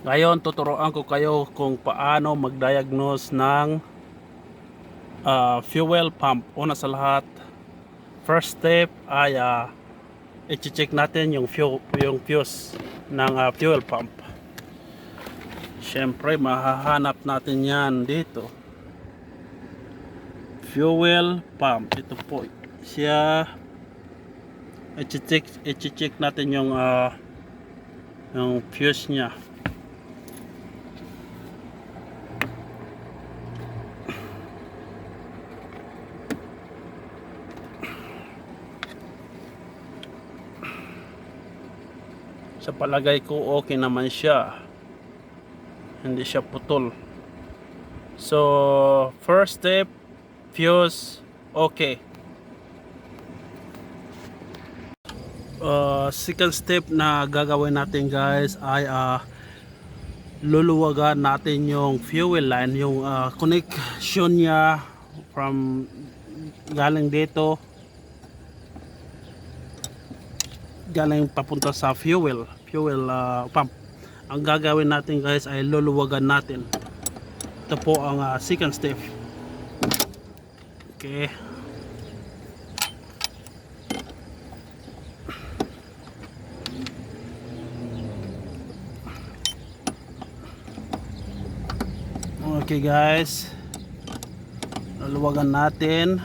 Ngayon tuturuan ko kayo kung paano mag-diagnose ng fuel pump. Una sa lahat, first step ay i-check natin yung fuse ng fuel pump. Siyempre mahahanap natin yan dito. Fuel pump, ito po siya. I-check natin yung fuse niya. Sa palagay ko okay naman siya, hindi siya putol. So first step, fuse okay. Second step na gagawin natin guys ay luluwagan natin yung fuel line, yung connection niya from galing dito, galing papunta sa fuel pump. Ang gagawin natin guys ay luluwagan natin. Ito po ang second step. Okay, okay guys, luluwagan natin.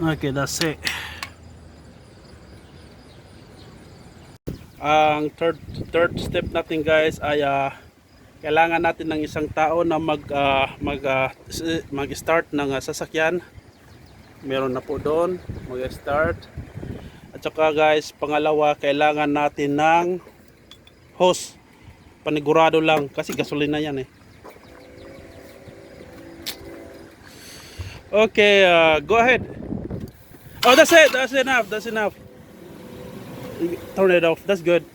Okay, that's it. Ang third step natin guys ay kailangan natin ng isang tao na mag-start ng sasakyan. Meron na po doon mag-start. At saka guys, pangalawa, kailangan natin ng hose. Panigurado lang kasi gasolina yan eh. Okay, go ahead. Oh, that's it. That's enough. That's enough. Turn it off. That's good.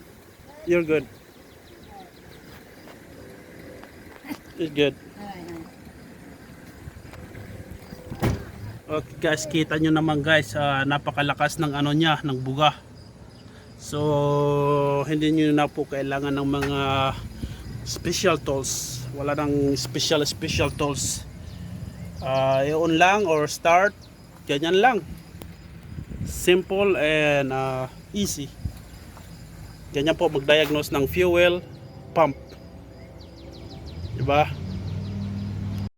You're good. It's good. Okay guys, kita nyo naman guys, napakalakas ng ano niya, ng buga. So hindi nyo na po kailangan ng mga special tools. Wala nang special tools. I-on lang or start, ganyan lang. Simple and easy. Ganyan po mag-diagnose ng fuel pump. Diba?